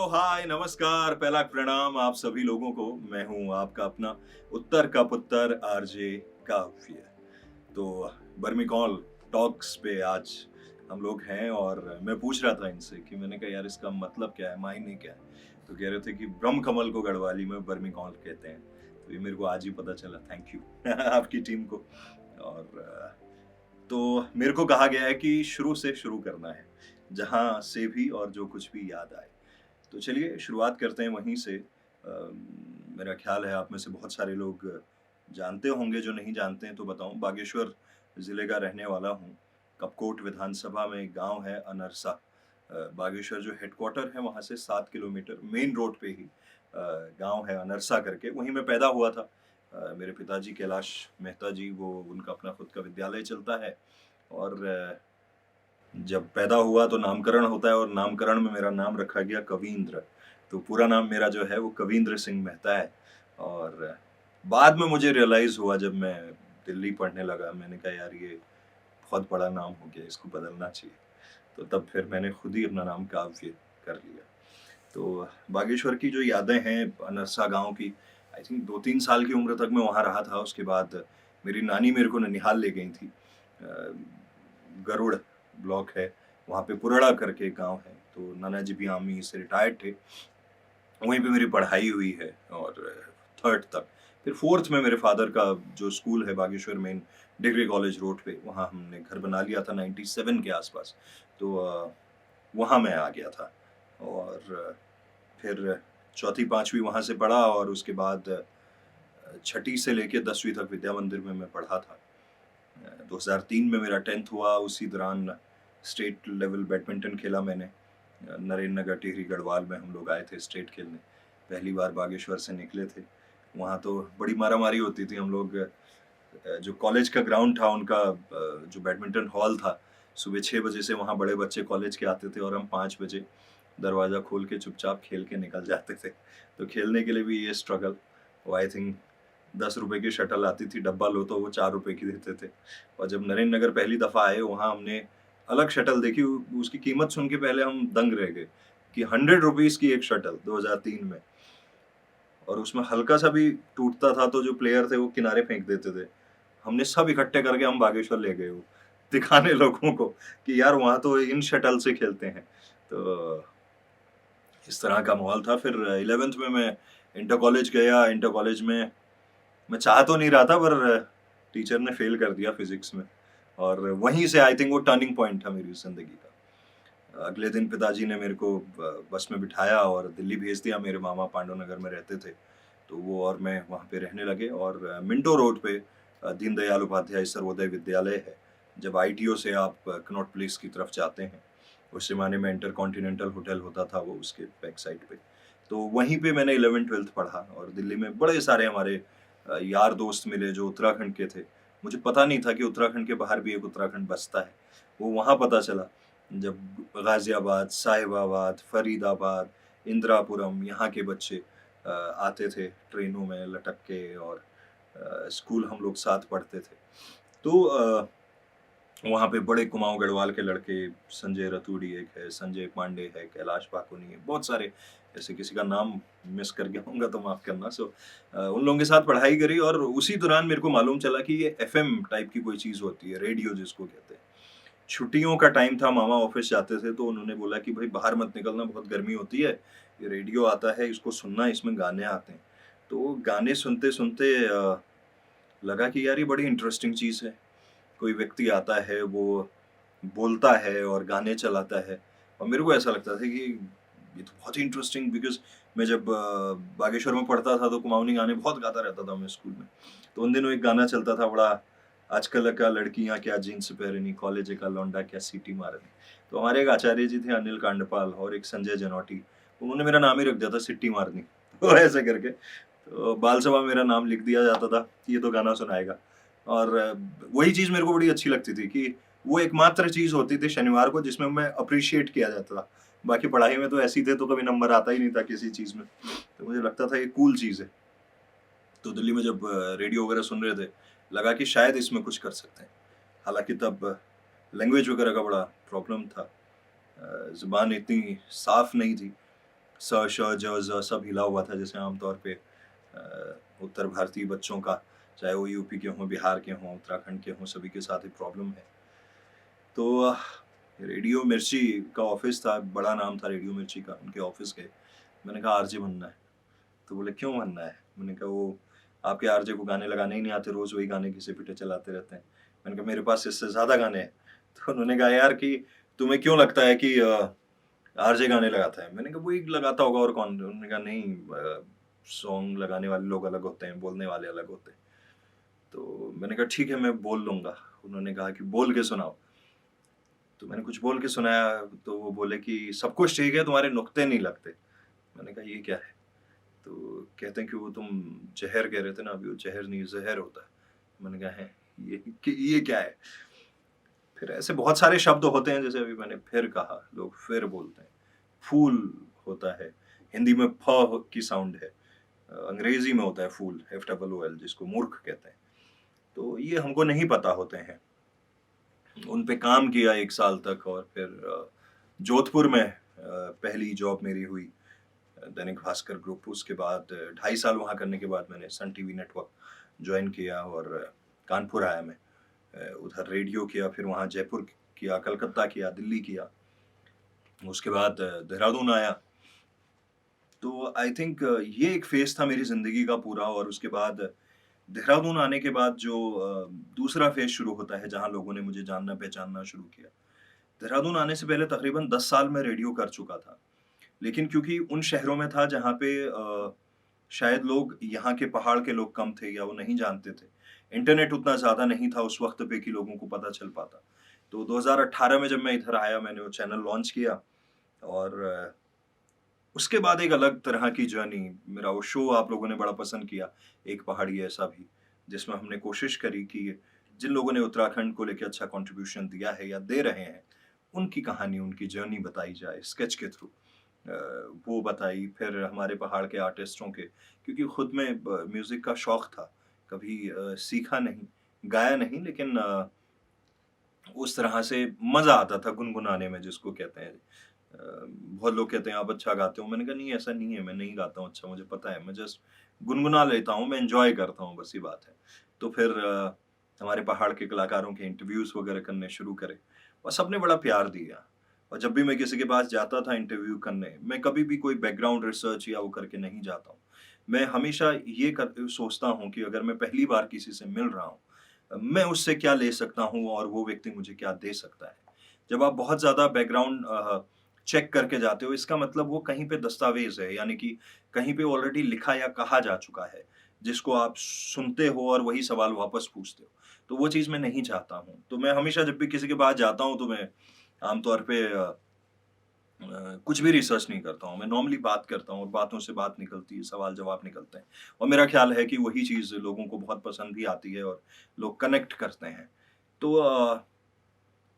हाय, नमस्कार, पहला प्रणाम आप सभी लोगों को। मैं हूँ आपका अपना उत्तर का पुत्र आरजे काव्य। तो बर्मिकॉल टॉक्स पे आज हम लोग हैं और मैं पूछ रहा था इनसे कि मैंने कहा यार इसका मतलब क्या है, मायने क्या है? तो कह रहे थे कि ब्रह्म कमल को गढ़वाली में बर्मिकॉल कहते हैं। तो ये मेरे को आज ही पता चला। थैंक यू आपकी टीम को। और तो मेरे को कहा गया है कि शुरू से शुरू करना है, जहाँ से भी और जो कुछ भी याद आए। तो चलिए शुरुआत करते हैं वहीं से। मेरा ख़्याल है आप में से बहुत सारे लोग जानते होंगे, जो नहीं जानते हैं तो बताऊँ। बागेश्वर ज़िले का रहने वाला हूँ। कपकोट विधानसभा में एक गाँव है अनरसा। बागेश्वर जो हेडक्वार्टर है वहाँ से 7 किलोमीटर मेन रोड पे ही गाँव है अनरसा करके, वहीं मैं पैदा हुआ था। मेरे पिताजी कैलाश मेहता जी, वो उनका अपना खुद का विद्यालय चलता है। और जब पैदा हुआ तो नामकरण होता है और नामकरण में मेरा नाम रखा गया कवींद्र। तो पूरा नाम मेरा जो है वो कवींद्र सिंह मेहता है। और बाद में मुझे रियलाइज़ हुआ जब मैं दिल्ली पढ़ने लगा, मैंने कहा यार ये बहुत बड़ा नाम हो गया, इसको बदलना चाहिए। तो तब फिर मैंने खुद ही अपना नाम काव्य कर लिया। तो बागेश्वर की जो यादें हैं अनरसा गाँव की, आई थिंक 2-3 साल की उम्र तक मैं वहाँ रहा था। उसके बाद मेरी नानी मेरे को ननिहाल ले गई थी। गरुड़ ब्लॉक है, वहाँ पे पुरड़ा करके एक गाँव है। तो नाना जी भी आर्मी से रिटायर्ड थे। वहीं पे मेरी पढ़ाई हुई है और 3rd तक। फिर 4th में मेरे फादर का जो स्कूल है Bageshwar main degree college road पे, वहाँ हमने घर बना लिया था 97 के आसपास। तो वहाँ मैं आ गया था। और फिर चौथी 5वीं वहाँ से पढ़ा और उसके बाद छठी से लेके 10वीं तक विद्या मंदिर में मैं पढ़ा था। 2003 में मेरा 10th हुआ। उसी दौरान स्टेट लेवल बैडमिंटन खेला मैंने। नरेंद्र नगर टिहरी गढ़वाल में हम लोग आए थे स्टेट खेलने। पहली बार बागेश्वर से निकले थे। वहाँ तो बड़ी मारामारी होती थी। हम लोग जो कॉलेज का ग्राउंड था उनका, जो बैडमिंटन हॉल था, सुबह 6 बजे से वहाँ बड़े बच्चे कॉलेज के आते थे और हम 5 बजे दरवाज़ा खोल के चुपचाप खेल के निकल जाते थे। तो खेलने के लिए भी ये स्ट्रगल। वो आई थिंक 10 रुपए की शटल आती थी, डब्बा लो तो वो 4 रुपए की देते थे। और जब नरेंद्र नगर पहली दफ़ा आए, वहाँ हमने अलग शटल देखी। उसकी कीमत सुन के पहले हम दंग रह गए कि 100 रुपीज़ की एक शटल 2003 में। और उसमें हल्का सा भी टूटता था तो जो प्लेयर थे वो किनारे फेंक देते थे। हमने सब इकट्ठे करके हम बागेश्वर ले गए वो, दिखाने लोगों को कि यार वहाँ तो इन शटल से खेलते हैं। तो इस तरह का माहौल था। फिर 11th में मैं इंटर कॉलेज गया। इंटर कॉलेज में मैं चाह तो नहीं रहा था, पर टीचर ने फेल कर दिया फिजिक्स में। और वहीं से आई थिंक वो टर्निंग पॉइंट था मेरी ज़िंदगी का। अगले दिन पिताजी ने मेरे को बस में बिठाया और दिल्ली भेज दिया। मेरे मामा पांडव नगर में रहते थे, तो वो और मैं वहाँ पे रहने लगे। और मिंटो रोड पे दीनदयाल उपाध्याय सर्वोदय विद्यालय है। जब आईटीओ से आप कनॉट प्लेस की तरफ जाते हैं, उस ज़माने में इंटरकॉन्टिनेंटल होटल होता था वो उसके बैक साइड पे। तो वहीं पे मैंने 11th-12th पढ़ा। और दिल्ली में बड़े सारे हमारे यार दोस्त मिले जो उत्तराखंड के थे। मुझे पता नहीं था कि उत्तराखंड के बाहर भी एक उत्तराखंड बसता है। वो वहाँ पता चला जब गाज़ियाबाद, साहिबाबाद, फरीदाबाद, इंदिरापुरम यहाँ के बच्चे आते थे ट्रेनों में लटक के। और स्कूल हम लोग साथ पढ़ते थे। तो वहाँ पे बड़े कुमाऊँ गढ़वाल के लड़के, संजय रतूड़ी एक है, संजय पांडे है, कैलाश पाकुनी है, बहुत सारे। ऐसे किसी का नाम मिस कर गया होऊँगा तो माफ़ करना। उन लोगों के साथ पढ़ाई करी। और उसी दौरान मेरे को मालूम चला कि ये एफएम टाइप की कोई चीज़ होती है, रेडियो जिसको कहते हैं। छुट्टियों का टाइम था, मामा ऑफ़िस जाते थे, तो उन्होंने बोला कि भई बाहर मत निकलना, बहुत गर्मी होती है। ये रेडियो आता है, इसको सुनना, इसमें गाने आते हैं। तो गाने सुनते-सुनते लगा कि यार ये बड़ी इंटरेस्टिंग चीज़ है। कोई व्यक्ति आता है, वो बोलता है और गाने चलाता है। और मेरे को ऐसा लगता था कि ये तो बहुत ही इंटरेस्टिंग, बिकॉज़ मैं जब बागेश्वर में पढ़ता था तो कुमाऊनी गाने बहुत गाता रहता था मैं स्कूल में। तो उन दिनों एक गाना चलता था बड़ा, आजकल का लड़कियाँ क्या जीन्स पहरनी, कॉलेज का लौंडा क्या सीटी मारनी। तो हमारे एक आचार्य जी थे अनिल कांडपाल और एक संजय जनावटी, उन्होंने मेरा नाम ही रख दिया था सिट्टी मारनी। तो ऐसे करके तो बाल सभा में मेरा नाम लिख दिया जाता था कि ये तो गाना सुनाएगा। और वही चीज़ मेरे को बड़ी अच्छी लगती थी कि वो एकमात्र चीज़ होती थी शनिवार को जिसमें मैं अप्रिशिएट किया जाता था। बाकी पढ़ाई में तो ऐसे ही थे, तो कभी नंबर आता ही नहीं था किसी चीज़ में। तो मुझे लगता था ये कूल चीज़ है। तो दिल्ली में जब रेडियो वगैरह सुन रहे थे, लगा कि शायद इसमें कुछ कर सकते हैं। हालाँकि तब लैंग्वेज वगैरह का बड़ा प्रॉब्लम था। ज़ुबान इतनी साफ़ नहीं थी। स, श, ज, ज़ सब हिला हुआ था, जैसे आमतौर पे उत्तर भारतीय बच्चों का, चाहे वो यूपी के हों, बिहार के हों, उत्तराखंड के हों, सभी के साथ ही प्रॉब्लम है। तो रेडियो मिर्ची का ऑफ़िस था, बड़ा नाम था रेडियो मिर्ची का, उनके ऑफ़िस गए। मैंने कहा आरजे बनना है। तो बोले क्यों बनना है? मैंने कहा वो आपके आरजे को गाने लगाने ही नहीं आते, रोज़ वही गाने घिसे-पिटे चलाते रहते हैं। मैंने कहा मेरे पास इससे ज़्यादा गाने हैं। तो उन्होंने कहा यार कि तुम्हें क्यों लगता है कि आरजे गाने लगाता है? मैंने कहा वही लगाता होगा और कौन? उन्होंने कहा नहीं, सॉन्ग लगाने वाले लोग अलग होते हैं, बोलने वाले अलग होते हैं। तो मैंने कहा ठीक है मैं बोल लूँगा। उन्होंने कहा कि बोल के सुनाओ। तो मैंने कुछ बोल के सुनाया, तो वो बोले कि सब कुछ ठीक है, तुम्हारे नुक्ते नहीं लगते। मैंने कहा ये क्या है? तो कहते हैं कि वो तुम ज़हर कह रहे थे ना अभी, वो ज़हर नहीं ज़हर होता है। मैंने कहा है ये क्या है? फिर ऐसे बहुत सारे शब्द होते हैं, जैसे अभी मैंने फिर कहा, लोग फिर बोलते हैं। फूल होता है, हिंदी में फ की साउंड है। अंग्रेजी में होता है फूल, FOOL, जिसको मूर्ख कहते हैं। तो ये हमको नहीं पता होते हैं। उन पे काम किया 1 साल तक, और फिर जोधपुर में पहली जॉब मेरी हुई, दैनिक भास्कर ग्रुप। उसके बाद 2.5 साल वहाँ करने के बाद मैंने सन टीवी नेटवर्क जॉइन किया, और कानपुर आया मैं। उधर रेडियो किया, फिर वहाँ जयपुर किया, कलकत्ता किया, दिल्ली किया। उसके बाद देहरादून आया। तो आई थिंक ये एक फ़ेज़ था मेरी ज़िंदगी का पूरा, और उसके बाद देहरादून आने के बाद जो दूसरा फ़ेज़ शुरू होता है, जहाँ लोगों ने मुझे जानना-पहचानना शुरू किया। देहरादून आने से पहले तकरीबन 10 साल मैं रेडियो कर चुका था। लेकिन क्योंकि उन शहरों में था जहाँ पे शायद लोग, यहाँ के पहाड़ के लोग कम थे या वो नहीं जानते थे। इंटरनेट उतना ज़्यादा नहीं था उस वक़्त पे कि लोगों को पता चल पाता। तो 2018 में जब मैं इधर आया, मैंने वो चैनल लॉन्च किया, और उसके बाद एक अलग तरह की जर्नी। मेरा वो शो आप लोगों ने बड़ा पसंद किया, एक पहाड़ी ऐसा भी, जिसमें हमने कोशिश करी कि जिन लोगों ने उत्तराखंड को लेके अच्छा कंट्रीब्यूशन दिया है या दे रहे हैं, उनकी कहानी, उनकी जर्नी बताई जाए स्केच के थ्रू। वो बताई, फिर हमारे पहाड़ के आर्टिस्टों के, क्योंकि खुद में म्यूज़िक का शौक था। कभी सीखा नहीं, गाया नहीं, लेकिन उस तरह से मज़ा आता था गुनगुनाने में, जिसको कहते हैं। बहुत लोग कहते हैं आप अच्छा गाते हो। मैंने कहा नहीं, ऐसा नहीं है, मैं नहीं गाता हूँ अच्छा, मुझे पता है, मैं जस्ट गुनगुना लेता हूँ, मैं एन्जॉय करता हूँ, बस ये बात है। तो फिर हमारे पहाड़ के कलाकारों के इंटरव्यूज़ वगैरह करने शुरू करे, और सबने बड़ा प्यार दिया। और जब भी मैं किसी के पास जाता था इंटरव्यू करने, मैं कभी भी कोई बैकग्राउंड रिसर्च या वो करके नहीं जाता हूँ। मैं हमेशा ये सोचता हूँ कि अगर मैं पहली बार किसी से मिल रहा हूँ, मैं उससे क्या ले सकता हूँ और वो व्यक्ति मुझे क्या दे सकता है। जब आप बहुत ज़्यादा बैकग्राउंड चेक करके जाते हो, इसका मतलब वो कहीं पे दस्तावेज़ है, यानी कि कहीं पे ऑलरेडी लिखा या कहा जा चुका है, जिसको आप सुनते हो और वही सवाल वापस पूछते हो। तो वो चीज़ मैं नहीं चाहता हूँ। तो मैं हमेशा जब भी किसी के पास जाता हूँ, तो मैं आमतौर पे कुछ भी रिसर्च नहीं करता हूँ। मैं नॉर्मली बात करता हूँ, और बातों से बात निकलती है, सवाल-जवाब निकलते हैं। और मेरा ख़्याल है कि वही चीज़ लोगों को बहुत पसंद भी आती है, और लोग कनेक्ट करते हैं। तो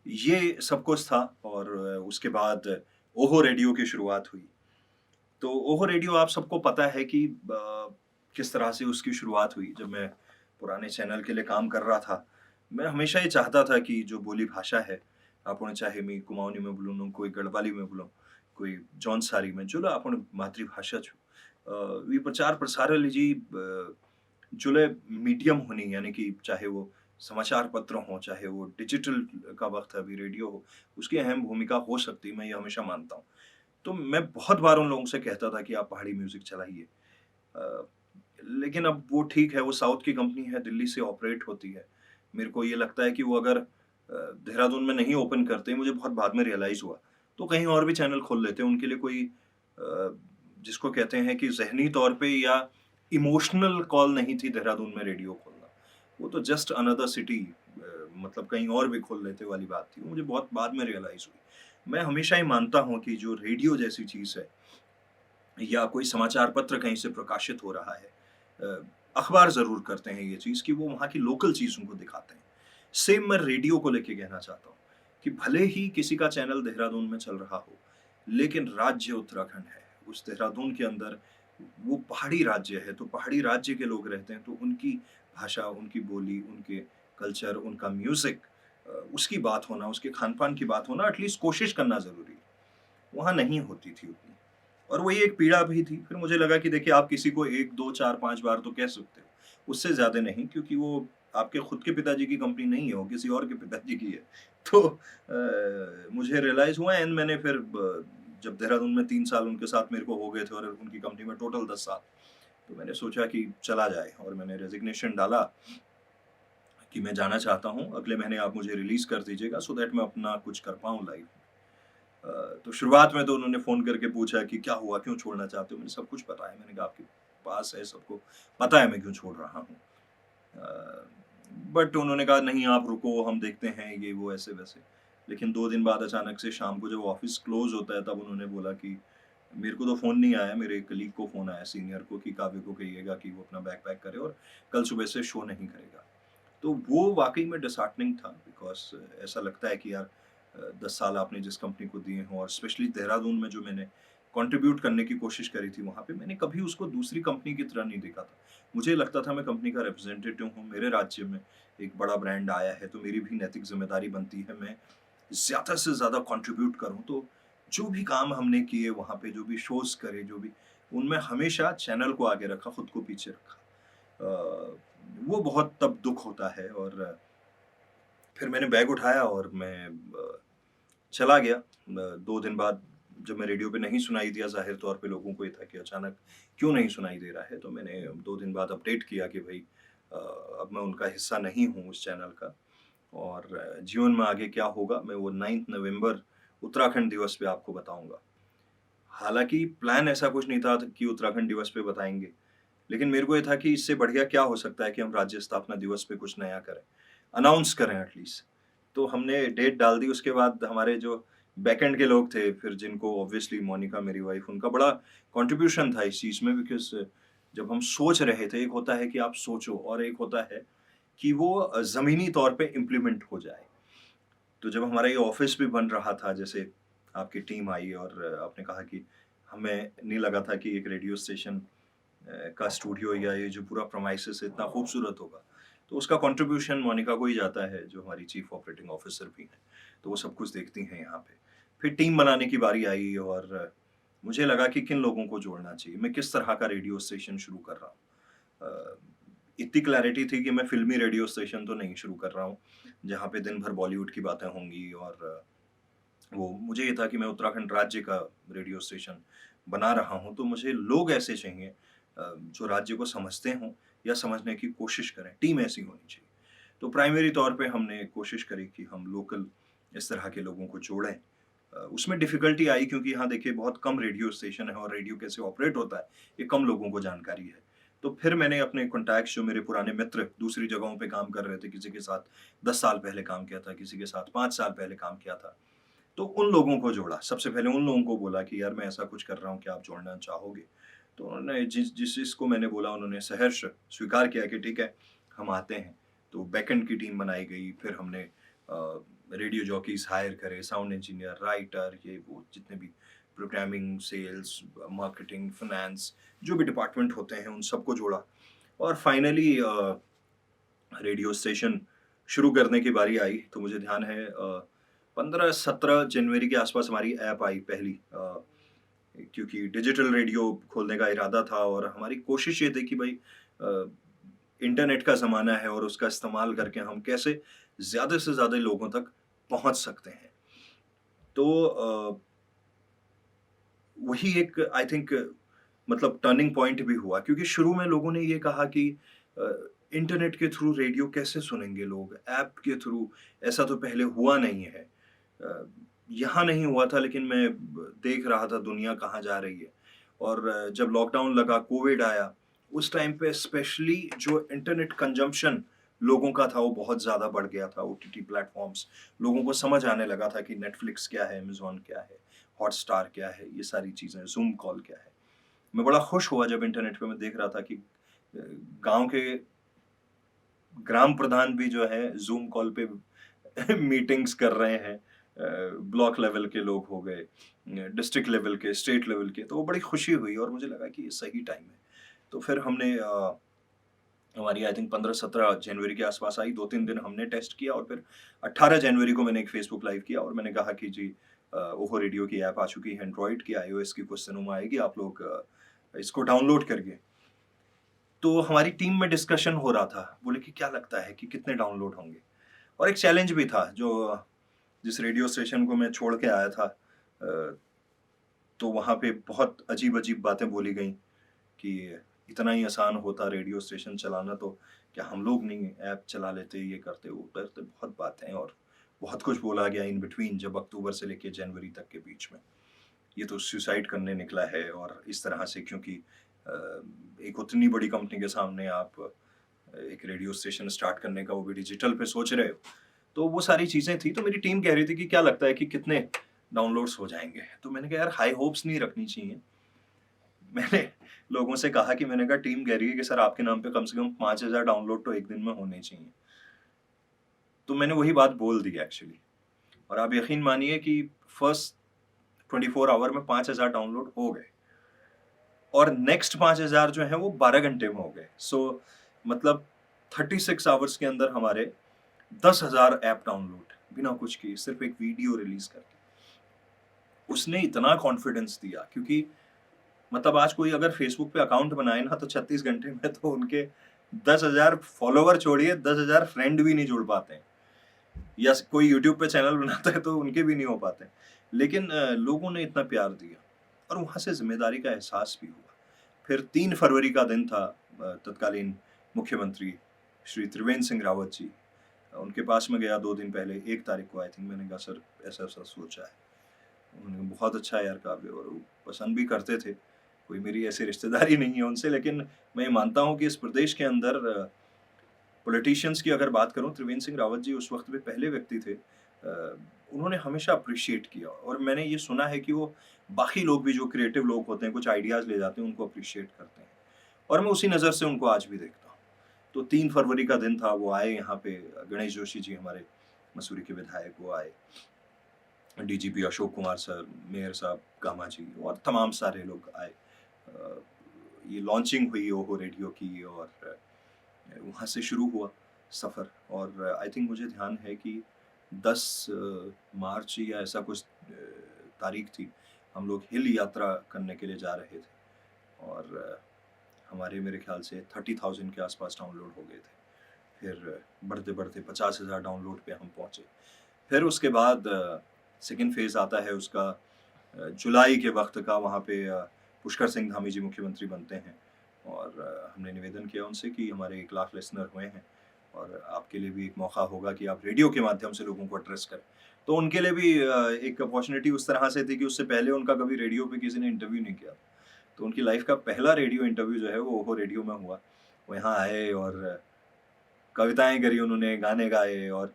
ये सब कुछ था, और उसके बाद ओहो रेडियो की शुरुआत हुई। तो ओहो रेडियो आप सबको पता है कि किस तरह से उसकी शुरुआत हुई। जब मैं पुराने चैनल के लिए काम कर रहा था, मैं हमेशा ये चाहता था कि जो बोली भाषा है, आपण चाहे मी कुमाऊनी में बोलूँ, कोई गढ़वाली में बोलूँ, कोई जौनसारी में, जुला आपण मातृभाषा छू। ये प्रचार-प्रसार जी जुले मीडियम होनी, यानी कि चाहे वो समाचार पत्र हों, चाहे वो डिजिटल का वक़्त है, अभी रेडियो हो, उसकी अहम भूमिका हो सकती है, मैं ये हमेशा मानता हूँ। तो मैं बहुत बार उन लोगों से कहता था कि आप पहाड़ी म्यूज़िक चलाइए। अ, लेकिन अब वो ठीक है, वो साउथ की कंपनी है, दिल्ली से ऑपरेट होती है। मेरे को ये लगता है कि वो अगर देहरादून में नहीं ओपन करते, मुझे बहुत बाद में रियलाइज़ हुआ, तो कहीं और भी चैनल खोल लेते। उनके लिए कोई जिसको कहते हैं कि ज़हनी तौर पे या इमोशनल कॉल नहीं थी देहरादून में रेडियो खोलना। वो तो जस्ट अनदर सिटी, मतलब कहीं और भी खोल लेते वाली बात थी। वो मुझे बहुत बाद में रियलाइज़ हुई। मैं हमेशा ही मानता हूँ कि जो रेडियो जैसी चीज़ है, या कोई समाचार पत्र कहीं से प्रकाशित हो रहा है, अ, अखबार ज़रूर करते हैं ये चीज़ कि वो वहाँ की लोकल चीज़ों को दिखाते हैं। सेम मैं रेडियो को लेके कहना चाहता हूँ कि भले ही किसी का चैनल देहरादून में चल रहा हो, लेकिन राज्य उत्तराखंड है। उस देहरादून के अंदर वो पहाड़ी राज्य है, तो पहाड़ी राज्य के लोग रहते हैं, तो उनकी भाषा, उनकी बोली, उनके कल्चर, उनका म्यूज़िक, उसकी बात होना, उसके खान-पान की बात होना, एटलीस्ट कोशिश करना ज़रूरी है। वहाँ नहीं होती थी उतनी। और वही एक पीड़ा भी थी। फिर मुझे लगा कि देखिए आप किसी को 1, 2, 4, 5 बार तो कह सकते हो, उससे ज़्यादा नहीं, क्योंकि वो आपके खुद के पिताजी की कंपनी नहीं है, वो किसी और के पिताजी की है। तो मुझे रियलाइज़ हुआ एंड मैंने फिर ब जब देहरादून में 3 साल उनके साथ मेरे को हो गए थे और उनकी कंपनी में टोटल 10 साल, तो मैंने सोचा कि चला जाए और मैंने रेज़िग्नेशन डाला कि मैं जाना चाहता हूँ, अगले महीने आप मुझे रिलीज़ कर दीजिएगा सो दैट मैं अपना कुछ कर पाऊँ लाइफ़ में। तो शुरुआत में तो उन्होंने फ़ोन करके पूछा कि क्या हुआ? क्यों छोड़ना चाहते हो? मैंने सब कुछ बताया। मैंने कहा आपके पास है, सबको पता है मैं क्यों छोड़ रहा हूँ। अ, बट उन्होंने कहा नहीं आप रुको, हम देखते हैं ये वो ऐसे-वैसे। लेकिन 2 दिन बाद अचानक से शाम को जब ऑफ़िस क्लोज़ होता है तब उन्होंने बोला कि मेरे को तो फ़ोन नहीं आया, मेरे कलीग को फ़ोन आया सीनियर को कि काव्य को कहिएगा कि वो अपना बैग पैक करे और कल सुबह से शो नहीं करेगा। तो वो वाक़ई में डिसहार्टनिंग था बिकॉज़ ऐसा लगता है कि यार 10 साल आपने जिस कंपनी को दिए हों और स्पेशली देहरादून में जो मैंने कंट्रीब्यूट करने की कोशिश करी थी वहाँ पे, मैंने कभी उसको दूसरी कंपनी की तरह नहीं देखा था। मुझे लगता था मैं कंपनी का रिप्रेजेंटेटिव हूँ, मेरे राज्य में एक बड़ा ब्रांड आया है, तो मेरी भी नैतिक ज़िम्मेदारी बनती है, मैं ज़्यादा से ज़्यादा कंट्रीब्यूट करूँ। तो जो भी काम हमने किए वहाँ पे, जो भी शोज़ करे, जो भी उनमें हमेशा चैनल को आगे रखा, खुद को पीछे रखा। वो बहुत तब दुःख होता है और फिर मैंने बैग उठाया और मैं चला गया। 2 दिन बाद जब मैं रेडियो पे नहीं सुनाई दिया, ज़ाहिर तौर पे लोगों को ये था कि अचानक क्यों नहीं सुनाई दे रहा है, तो मैंने 2 दिन बाद अपडेट किया कि भई अब मैं उनका हिस्सा नहीं हूँ उस चैनल का और जीवन में आगे क्या होगा, मैं वो 9 नवंबर उत्तराखंड दिवस पे आपको बताऊँगा। हालाँकि प्लान ऐसा कुछ नहीं था कि उत्तराखंड दिवस पे बताएँगे, लेकिन मेरे को ये था कि इससे बढ़िया क्या हो सकता है कि हम राज्य स्थापना दिवस पे कुछ नया करें, अनाउंस करें एटलीस्ट। तो हमने डेट डाल दी, उसके बाद हमारे जो बैकएंड के लोग थे, फिर जिनको ऑब्वियसली मोनिका मेरी वाइफ, उनका बड़ा कंट्रीब्यूशन था इस चीज़ में बिकॉज़ जब हम सोच रहे थे, एक होता है कि आप सोचो और एक होता है कि वो ज़मीनी तौर पे इम्प्लीमेंट हो जाए। तो जब हमारा ये ऑफ़िस भी बन रहा था, जैसे आपकी टीम आई और आपने कहा कि हमें नहीं लगा था कि एक रेडियो स्टेशन का स्टूडियो या ये जो पूरा प्रीमाइसेस है इतना खूबसूरत होगा। तो उसका कंट्रीब्यूशन मोनिका को ही जाता है जो हमारी चीफ ऑपरेटिंग ऑफिसर भी हैं। तो वो सब कुछ देखती हैं यहाँ पे। फिर टीम बनाने की बारी आई और मुझे लगा कि किन लोगों को जोड़ना चाहिए। मैं किस तरह का रेडियो स्टेशन शुरू कर रहा हूँ। इतनी क्लैरिटी थी कि मैं फ़िल्मी रेडियो स्टेशन तो नहीं शुरू कर रहा हूँ, जहाँ पे दिन भर बॉलीवुड की बातें होंगी और वो मुझे ये था कि मैं उत्तराखंड राज्य का रेडियो स्टेशन बना रहा हूँ, तो मुझे लोग ऐसे चाहिए जो राज्य को समझते हों या समझने की कोशिश करें, टीम ऐसी होनी चाहिए। तो प्राइमरी तौर पे हमने कोशिश करी कि हम लोकल इस तरह के लोगों को जोड़ें। उसमें डिफ़िकल्टी आई क्योंकि यहाँ देखिए बहुत कम रेडियो स्टेशन है और रेडियो कैसे ऑपरेट होता है, ये कम लोगों को जानकारी है। तो फिर मैंने अपने कॉन्टैक्ट्स जो मेरे पुराने मित्र दूसरी जगहों पे काम कर रहे थे, किसी के साथ 10 साल पहले काम किया था, किसी के साथ 5 साल पहले काम किया था। तो उन लोगों को जोड़ा। सबसे पहले उन लोगों को बोला कि यार मैं ऐसा कुछ कर रहा हूँ, क्या आप जोड़ना चाहोगे? तो उन्होंने जिसको मैंने बोला उन्होंने सहर्ष स्वीकार किया कि ठीक है, हम आते हैं। तो बैकएंड की टीम बनाई गई, फिर हमने रेडियो जॉकीज़ हायर करे, साउंड इंजीनियर, राइटर, ये वो जितने भी प्रोग्रामिंग, सेल्स, मार्केटिंग, फाइनेंस जो भी डिपार्टमेंट होते हैं उन सबको जोड़ा और फाइनली रेडियो स्टेशन शुरू करने की बारी आई। तो मुझे ध्यान है 15-17 जनवरी के आसपास हमारी ऐप आई पहली क्योंकि डिजिटल रेडियो खोलने का इरादा था और हमारी कोशिश ये थी कि भाई अ, इंटरनेट का ज़माना है और उसका इस्तेमाल करके हम कैसे ज़्यादा से ज़्यादा लोगों तक पहुँच सकते हैं। तो वही एक आई थिंक मतलब टर्निंग पॉइंट भी हुआ क्योंकि शुरू में लोगों ने ये कहा कि अ, इंटरनेट के थ्रू रेडियो कैसे सुनेंगे लोग? ऐप के थ्रू ऐसा तो पहले हुआ नहीं है। अ, यहाँ नहीं हुआ था लेकिन मैं देख रहा था दुनिया कहाँ जा रही है और जब लॉकडाउन लगा, कोविड आया, उस टाइम पे स्पेशली जो इंटरनेट कंजम्पशन लोगों का था वो बहुत ज़्यादा बढ़ गया था, ओटीटी प्लेटफ़ॉर्म्स लोगों को समझ आने लगा था कि नेटफ्लिक्स क्या है, अमेज़न क्या है, हॉटस्टार क्या है, ये सारी चीज़ें, ज़ूम कॉल क्या है। मैं बड़ा खुश हुआ जब इंटरनेट पे मैं देख रहा था कि गाँव के ग्राम प्रधान भी जो है ज़ूम कॉल पे मीटिंग्स कर रहे हैं। ब्लॉक लेवल के लोग हो गए, डिस्ट्रिक्ट लेवल के, स्टेट लेवल के, तो वो बड़ी खुशी हुई और मुझे लगा कि ये सही टाइम है। तो फिर हमने हमारी आई थिंक 15-17 जनवरी के आसपास आई, 2-3 दिन हमने टेस्ट किया और फिर 18 जनवरी को मैंने एक फ़ेसबुक लाइव किया और मैंने कहा कि जी ओहो रेडियो की ऐप आ चुकी है एंड्रॉइड की, iOS की कुछ दिनों में आएगी, आप लोग इसको डाउनलोड करिए। तो हमारी टीम में डिस्कशन हो रहा था, बोले कि क्या लगता है कि कितने डाउनलोड होंगे? और एक चैलेंज भी था, जो जिस रेडियो स्टेशन को मैं छोड़ के आया था, तो वहाँ पे बहुत अजीब-अजीब बातें बोली गईं कि इतना ही आसान होता रेडियो स्टेशन चलाना, तो क्या हम लोग नहीं ऐप चला लेते, ये करते, वो करते, बहुत बातें और बहुत कुछ बोला गया इन बिटवीन, जब अक्टूबर से लेके जनवरी तक के बीच में। ये तो सुसाइड करने निकला है और इस तरह से, क्योंकि एक उतनी बड़ी कंपनी के सामने आप एक रेडियो स्टेशन स्टार्ट करने का, वो भी डिजिटल पे सोच रहे हो। तो वो सारी चीज़ें थी, तो मेरी टीम कह रही थी कि क्या लगता है कि कितने डाउनलोड्स हो जाएँगे? तो मैंने कहा यार हाई होप्स नहीं रखनी चाहिए। मैंने लोगों से कहा कि मैंने कहा टीम कह रही है कि सर आपके नाम पे कम से कम 5000 डाउनलोड तो एक दिन में होने चाहिए। तो मैंने वही बात बोल दी एक्चुअली, और आप यकीन मानिए कि फर्स्ट 24 आवर में 5000 डाउनलोड हो गए और नेक्स्ट 5000 जो हैं वो 12 घंटे में हो गए। सो मतलब 36 आवर्स के अंदर हमारे 10,000 ऐप डाउनलोड बिना कुछ किए, सिर्फ एक वीडियो रिलीज करके। उसने इतना कॉन्फिडेंस दिया, क्योंकि मतलब आज कोई अगर फेसबुक पे अकाउंट बनाए ना, तो 36 घंटे में तो उनके 10,000 फॉलोवर छोड़िए, 10,000 फ्रेंड भी नहीं जुड़ पाते हैं, या कोई यूट्यूब पे चैनल बनाता है तो उनके भी नहीं हो पाते। लेकिन लोगों ने इतना प्यार दिया और वहाँ से जिम्मेदारी का एहसास भी हुआ। फिर 3 फरवरी का दिन था, तत्कालीन मुख्यमंत्री श्री त्रिवेंद्र सिंह रावत जी, उनके पास में गया 2 दिन पहले, 1 तारीख को आई थिंक। मैंने कहा सर ऐसा-ऐसा सोचा है। उन्होंने कहा बहुत अच्छा है यार काव्य, और वो पसंद भी करते थे। कोई मेरी ऐसी रिश्तेदारी नहीं है उनसे, लेकिन मैं ये मानता हूँ कि इस प्रदेश के अंदर पॉलिटिशियंस की अगर बात करूँ, त्रिवेंद्र सिंह रावत जी उस वक्त में पहले व्यक्ति थे। उन्होंने हमेशा अप्रिशिएट किया, और मैंने ये सुना है कि वो बाकी लोग भी जो क्रिएटिव लोग होते हैं, कुछ आइडियाज़ ले जाते हैं, उनको अप्रिशिएट करते हैं, और मैं उसी नज़र से उनको आज भी देखता हूँ। तो 3 फरवरी का दिन था, वो आए यहाँ पे, गणेश जोशी जी हमारे मसूरी के विधायक वो आए, DGP Ashok Kumar sir, mayor साहब कामा जी, और तमाम सारे लोग आए। ये लॉन्चिंग हुई ओहो रेडियो की, और वहाँ से शुरू हुआ सफ़र। और आई थिंक मुझे ध्यान है कि 10 मार्च या ऐसा कुछ तारीख थी, हम लोग हिल यात्रा करने के लिए जा रहे थे, और हमारे मेरे ख्याल से 30,000 के आसपास डाउनलोड हो गए थे। फिर बढ़ते-बढ़ते 50,000 डाउनलोड पे हम पहुँचे। फिर उसके बाद सेकंड फेज़ आता है उसका, जुलाई के वक्त का। वहाँ पे पुष्कर सिंह धामी जी मुख्यमंत्री बनते हैं, और हमने निवेदन किया उनसे कि हमारे 1 लाख लिसनर हुए हैं, और आपके लिए भी एक मौका होगा कि आप रेडियो के माध्यम से लोगों को एड्रेस करें। तो उनके लिए भी एक अपॉर्चुनिटी उस तरह से थी कि उससे पहले उनका कभी रेडियो पे किसी ने इंटरव्यू नहीं किया। तो उनकी लाइफ का पहला रेडियो इंटरव्यू जो है वो ओहो रेडियो में हुआ। वो यहाँ आए और कविताएँ करी उन्होंने, गाने गाए, और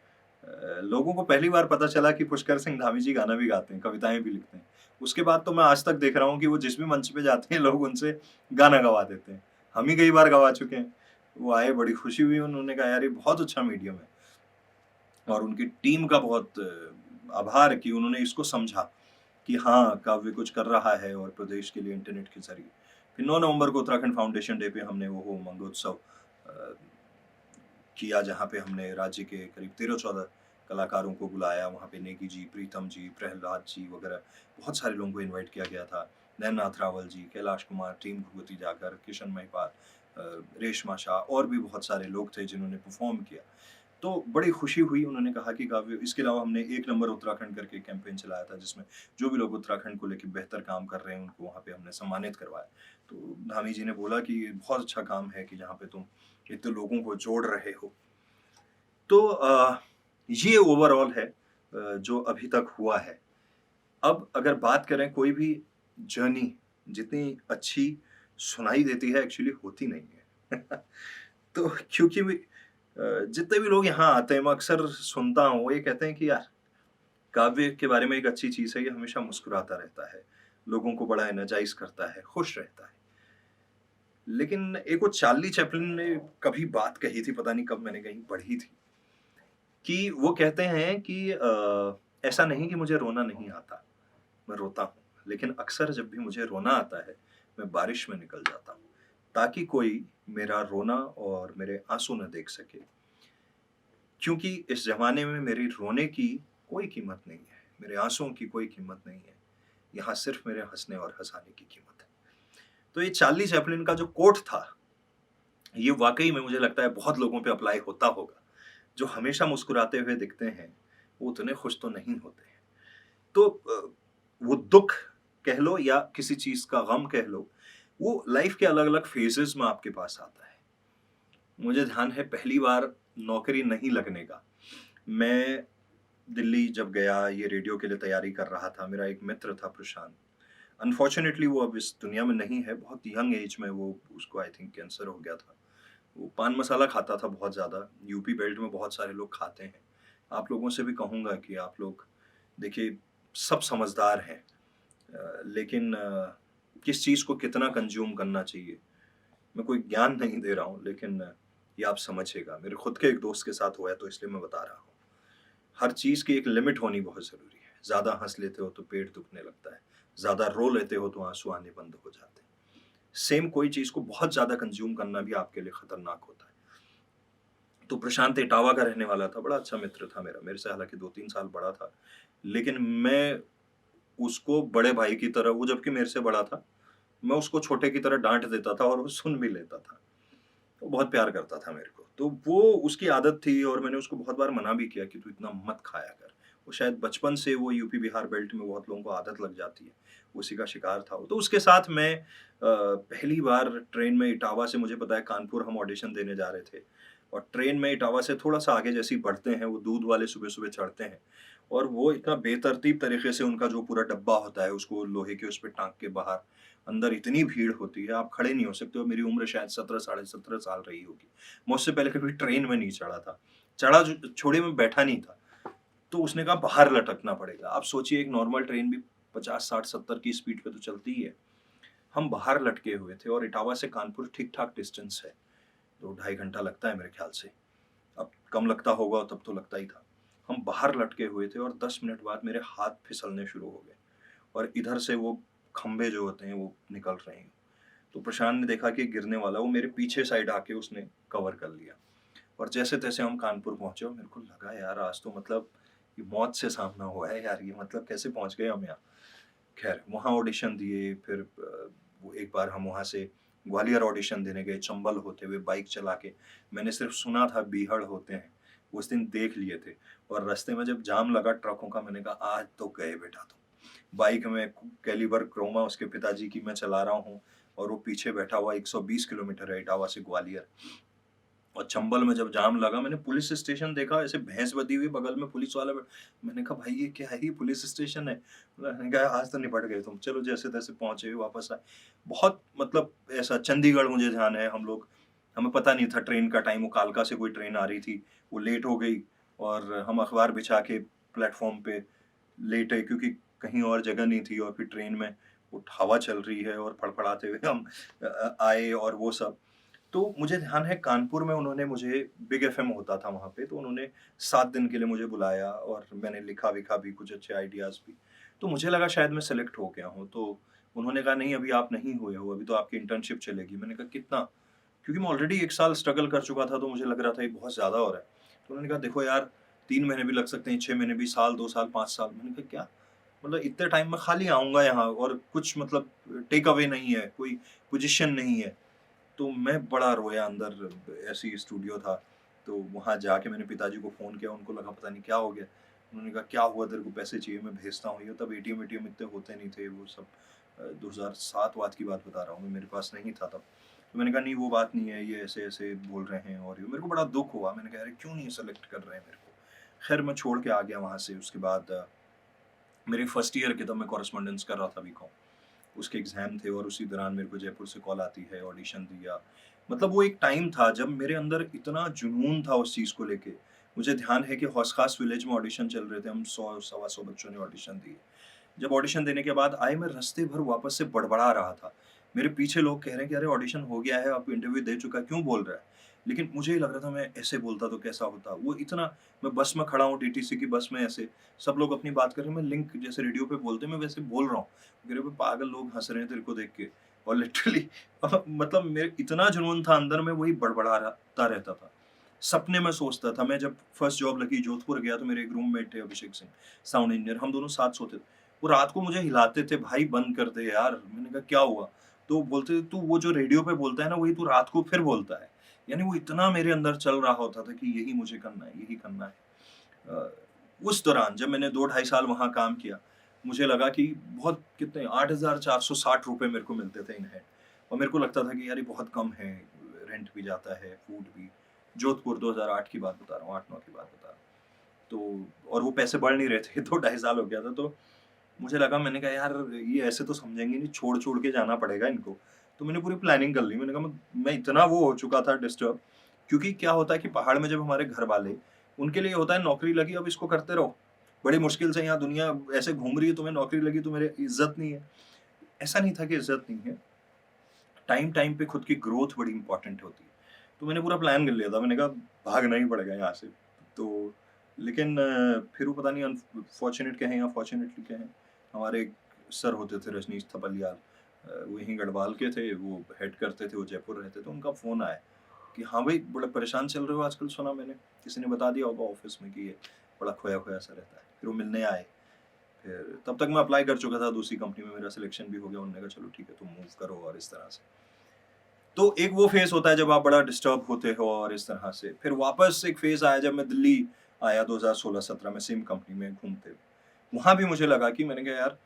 लोगों को पहली बार पता चला कि पुष्कर सिंह धामी जी गाना भी गाते हैं, कविताएँ भी लिखते हैं। उसके बाद तो मैं आज तक देख रहा हूँ कि वो जिस भी मंच पे जाते हैं, लोग उनसे गाना गवा देते हैं। हम ही कई बार गवा चुके हैं। वो आए, बड़ी खुशी हुई, उन्होंने कहा यार ये बहुत अच्छा मीडियम है, और उनकी टीम का बहुत आभार कि उन्होंने इसको समझा कि हाँ, काव्य कुछ कर रहा है, और प्रदेश के लिए इंटरनेट के ज़रिए। फिर 9 नवंबर को उत्तराखंड फाउंडेशन डे पे हमने वो मंगोत्सव किया, जहाँ पे हमने राज्य के करीब 13-14 कलाकारों को बुलाया। वहाँ पे नेगी जी, प्रीतम जी, प्रहलाद जी वगैरह बहुत सारे लोगों को इनवाइट किया गया था। नैननाथ रावल जी, कैलाश कुमार, टीम भगवती जाकर, किशन महिपाल, रेशमा शाह, और भी बहुत सारे लोग थे जिन्होंने परफॉर्म किया। तो बड़ी खुशी हुई। उन्होंने कहा कि काव्य, इसके अलावा हमने 1 नंबर उत्तराखंड करके कैंपेन चलाया था, जिसमें जो भी लोग उत्तराखंड को लेके बेहतर काम कर रहे हैं, उनको वहाँ पे हमने सम्मानित करवाया। तो धामी जी ने बोला कि ये बहुत अच्छा काम है कि जहाँ पे तुम इतने लोगों को जोड़ रहे हो। तो ये ओवरऑल है जो अभी तक हुआ है। अब अगर बात करें, कोई भी जर्नी जितनी अच्छी सुनाई देती है, एक्चुअली होती नहीं है। तो क्योंकि जितने भी लोग यहाँ आते हैं, मैं अक्सर सुनता हूँ, वो ये कहते हैं कि यार काव्य के बारे में एक अच्छी चीज़ है, ये हमेशा मुस्कुराता रहता है, लोगों को बड़ा एनर्जाइज़ करता है, खुश रहता है। लेकिन एक वो चार्ली चैपलिन ने कभी बात कही थी, पता नहीं कब मैंने कहीं पढ़ी थी, कि वो कहते हैं कि ऐसा नहीं कि मुझे रोना नहीं आता, मैं रोता हूँ, लेकिन अक्सर जब भी मुझे रोना आता है, मैं बारिश में निकल जाता हूँ, ताकि कोई मेरा रोना और मेरे आंसू न देख सके। क्योंकि इस ज़माने में मेरे रोने की कोई कीमत नहीं है, मेरे आंसुओं की कोई कीमत नहीं है, यहाँ सिर्फ मेरे हंसने और हंसाने की कीमत है। तो ये चार्ली चैपलिन का जो कोट था, ये वाकई में मुझे लगता है बहुत लोगों पे अप्लाई होता होगा। जो हमेशा मुस्कुराते हुए दिखते हैं, वो उतने खुश तो नहीं होते हैं। तो वो दुख कह लो या किसी चीज का गम कह लो, वो लाइफ के अलग अलग फेजेस में आपके पास आता है। मुझे ध्यान है पहली बार नौकरी नहीं लगने का, मैं दिल्ली जब गया, ये रेडियो के लिए तैयारी कर रहा था। मेरा एक मित्र था प्रशांत, अनफॉर्चुनेटली वो अब इस दुनिया में नहीं है। बहुत यंग एज में वो, उसको आई थिंक कैंसर हो गया था। वो पान मसाला खाता था बहुत ज़्यादा। यूपी बेल्ट में बहुत सारे लोग खाते हैं। आप लोगों से भी कहूँगा कि आप लोग देखिए, सब समझदार हैं, लेकिन किस चीज़ को कितना कंज्यूम करना चाहिए, मैं कोई ज्ञान नहीं दे रहा हूँ, लेकिन ये आप समझिएगा। मेरे खुद के एक दोस्त के साथ हुआ है, तो इसलिए मैं बता रहा हूँ। हर चीज़ की एक लिमिट होनी बहुत ज़रूरी है। ज़्यादा हँस लेते हो तो पेट दुखने लगता है, ज़्यादा रो लेते हो तो आँसू आने बंद हो जाते हैं। सेम कोई चीज़ को बहुत ज़्यादा कंज्यूम करना भी आपके लिए खतरनाक होता है। तो प्रशांत इटावा का रहने वाला था, बड़ा अच्छा मित्र था मेरा, मेरे से हालाँकि 2-3 साल बड़ा था। लेकिन मैं उसको बड़े भाई की तरह, वो जबकि मेरे से बड़ा था, मैं उसको छोटे की तरह डाँट देता था और वो सुन भी लेता था। वो बहुत प्यार करता था मेरे को। तो वो उसकी आदत थी और मैंने उसको बहुत बार मना भी किया कि तू इतना मत खाया कर। वो शायद बचपन से वो यूपी बिहार बेल्ट में बहुत लोगों को आदत लग जाती है, उसी का शिकार था वो। तो उसके साथ मैं पहली बार ट्रेन में इटावा से, मुझे पता है कानपुर हम ऑडिशन देने जा रहे थे, और ट्रेन में इटावा से थोड़ा-सा आगे जैसे ही बढ़ते हैं, वो दूध वाले सुबह-सुबह चढ़ते हैं और वो इतना बेतरतीब तरीके से उनका जो पूरा डब्बा होता है, उसको लोहे के उस पे टाँग के बाहर, अंदर इतनी भीड़ होती है, आप खड़े नहीं हो सकते हो। मेरी उम्र शायद 17 साढ़े 17 साल रही होगी। मैं उससे पहले कभी ट्रेन में नहीं चढ़ा था। चढ़ा जो छोड़िए, मैं बैठा नहीं था। तो उसने कहा बाहर लटकना पड़ेगा। आप सोचिए, एक नॉर्मल ट्रेन भी 50, 60, 70 की स्पीड पे तो चलती ही है। हम बाहर लटके हुए थे और इटावा से कानपुर ठीक-ठाक डिस्टेंस है। 2 ढाई घंटा लगता है मेरे ख्याल से। अब कम लगता होगा, तब तो लगता ही था। हम बाहर लटके हुए थे और 10 मिनट बाद मेरे हाथ फिसलने शुरू हो गए और इधर से वो खंभे जो होते हैं वो निकल रहे हैं। तो प्रशांत ने देखा कि गिरने वाला, वो मेरे पीछे साइड आके उसने कवर कर लिया और जैसे-तैसे हम कानपुर पहुँचे और मेरे को लगा यार आज तो मतलब ये मौत से सामना हुआ है यार, ये मतलब कैसे पहुँच गए हम यहाँ। खैर वहाँ ऑडिशन दिए, फिर वो एक बार हम वहाँ से ग्वालियर ऑडिशन देने गए, चंबल होते हुए बाइक चला के। मैंने सिर्फ सुना था बीहड़ होते हैं, उस दिन देख लिए थे और रास्ते में जब जाम लगा ट्रकों का, मैंने कहा आज तो गए बेटा तुम। बाइक में कैलिबर क्रोमा उसके पिताजी की मैं चला रहा हूँ और वो पीछे बैठा हुआ। 120 किलोमीटर है इटावा से ग्वालियर। और चंबल में जब जाम लगा, मैंने पुलिस स्टेशन देखा, ऐसे भैंस बधी हुई बगल में पुलिस वाला मैंने कहा भाई ये क्या है, ये पुलिस स्टेशन है। मैंने कहा आज तो निपट गए तुम, चलो जैसे तैसे पहुंचे वापस आए। बहुत मतलब ऐसा चंडीगढ़ मुझे ध्यान है, हम लोग, हमें पता नहीं था ट्रेन का टाइम, वो कालका से कोई ट्रेन आ रही थी, वो लेट हो गई और हम अखबार बिछा के प्लेटफॉर्म पे लेटे क्योंकि कहीं और जगह नहीं थी और फिर ट्रेन में वो हवा चल रही है और फड़फड़ाते हुए हम आए और वो सब। तो मुझे ध्यान है कानपुर में उन्होंने मुझे, बिग एफएम होता था वहाँ पे, तो उन्होंने 7 दिन के लिए मुझे बुलाया और मैंने लिखा-विखा भी, कुछ अच्छे आइडियाज़ भी। तो मुझे लगा शायद मैं सेलेक्ट हो गया हूँ, तो उन्होंने कहा नहीं अभी आप नहीं हुए हो, अभी तो आपकी इंटर्नशिप चलेगी। मैंने कहा कितना? क्योंकि मैं ऑलरेडी 1 साल स्ट्रगल कर चुका था, तो मुझे लग रहा था ये बहुत ज़्यादा हो रहा है। तो उन्होंने कहा देखो यार 3 महीने भी लग सकते हैं, 6 महीने भी, साल, 2 साल, 5 साल। मैंने कहा क्या? मतलब इतने टाइम में खाली आऊँगा यहाँ और कुछ मतलब टेक अवे नहीं है, कोई पोज़ीशन नहीं है। तो मैं बड़ा रोया अंदर, ऐसे ही स्टूडियो था। तो वहाँ जाके मैंने पिताजी को फ़ोन किया, उनको लगा पता नहीं क्या हो गया। उन्होंने कहा क्या हुआ, तेरे को पैसे चाहिए, मैं भेजता हूँ। ये तब एटीएम इतने होते नहीं थे, वो सब 2007 वात की बात बता रहा हूँ मैं, मेरे पास नहीं था तब। तो मैंने कहा नहीं वो बात नहीं है, ये ऐसे-ऐसे बोल रहे हैं और ये मेरे को बड़ा दुःख हुआ। मैंने कहा अरे क्यों नहीं सेलेक्ट कर रहे हैं मेरे को। ख़ैर मैं छोड़ के आ गया वहाँ से। उसके बाद मेरी फर्स्ट ईयर की, तब मैं कॉरेस्पॉन्डेंस कर रहा था बीकॉम, उसके एग्ज़ाम थे और उसी दौरान मेरे को जयपुर से कॉल आती है, ऑडिशन दिया। मतलब वो एक टाइम था जब मेरे अंदर इतना जुनून था उस चीज़ को लेके। मुझे ध्यान है कि हौस खास विलेज में ऑडिशन चल रहे थे, हम 100 सवा 100 बच्चों ने ऑडिशन दिए। जब ऑडिशन देने के बाद आए, मैं रास्ते भर वापस से बड़बड़ा रहा था। मेरे पीछे लोग कह रहे हैं कि अरे ऑडिशन हो गया है, आप इंटरव्यू दे चुका है, क्यों बोल रहा है? लेकिन मुझे ये लग रहा था मैं ऐसे बोलता तो कैसा होता? वो इतना, मैं बस में खड़ा हूँ, डीटीसी की बस में ऐसे, सब लोग अपनी बात कर रहे हैं, मैं लिंक जैसे रेडियो पे बोलते हैं, मैं वैसे बोल रहा हूँ। कह रहे पागल, लोग हँस रहे हैं तेरे को देख के। और लिटरली मतलब मेरे इतना जुनून था अंदर में, वही बड़बड़ाता रहता था। सपने में सोचता था। मैं जब फर्स्ट जॉब लगी जोधपुर गया तो मेरे एक रूममेट थे अभिषेक सिंह, साउंड इंजीनियर, हम दोनों साथ सोते थे। वो रात को मुझे हिलाते थे, भाई बंद कर दे यार। मैंने कहा क्या हुआ? तो बोलते थे तू वो जो रेडियो पे बोलता है ना वही तू रात को फिर बोलता है। यानी वो इतना मेरे अंदर चल रहा होता था कि यही मुझे करना है, यही करना है। उस दौरान जब मैंने 2 ढाई साल वहाँ काम किया, मुझे लगा कि बहुत कितने 8,460 रुपए मेरे को मिलते थे इन हैंड, और मेरे को लगता था कि यार ये बहुत कम है, रेंट भी जाता है, फूड भी। जोधपुर 2008 की बात बता रहा हूँ, 8-9 की बात बता रहा हूँ। तो और वो पैसे बढ़ नहीं रहे थे, 2 ढाई साल हो गया था, तो मुझे लगा, मैंने कहा यार ये ऐसे तो समझेंगे नहीं, छोड़-छोड़ के जाना पड़ेगा इनको। तो मैंने पूरी प्लानिंग कर ली। मैंने कहा मैं इतना वो हो चुका था डिस्टर्ब, क्योंकि क्या होता है कि पहाड़ में जब हमारे घर वाले, उनके लिए होता है नौकरी लगी अब इसको करते रहो। बड़ी मुश्किल से यहाँ दुनिया ऐसे घूम रही है, तुम्हें नौकरी लगी तो मेरे इज़्ज़त नहीं है। ऐसा नहीं था कि इज़्ज़त नहीं है, टाइम-टाइम पे खुद की ग्रोथ बड़ी इम्पोर्टेंट होती है। तो मैंने पूरा प्लान कर लिया था, मैंने कहा भागना ही पड़ेगा यहाँ से। तो लेकिन फिर वो पता नहीं अनफॉर्च्यूनेट कहें या फॉर्च्यूनेटली कहें, हमारे एक सर होते थे रजनीश थपलियाल, वो यहीं गढ़वाल के थे, वो हेड करते थे, वो जयपुर रहते थे। उनका फ़ोन आया कि हाँ भाई, बड़ा परेशान चल रहे हो आजकल, सुना मैंने, किसी ने बता दिया होगा ऑफ़िस में कि ये बड़ा खोया-खोया सा रहता है। फिर वो मिलने आए, फिर तब तक मैं अप्लाई कर चुका था दूसरी कंपनी में, मेरा सिलेक्शन भी हो गया। उन्होंने कहा चलो ठीक है, तुम मूव करो, और इस तरह से। तो एक वो फ़ेज़ होता है जब आप बड़ा डिस्टर्ब होते हो और इस तरह से। फिर वापस एक फ़ेज़ आया जब मैं दिल्ली आया 2016-17 में, सेम कंपनी में घूमते हुए। वहाँ भी मुझे लगा कि, मैंने कहा यार,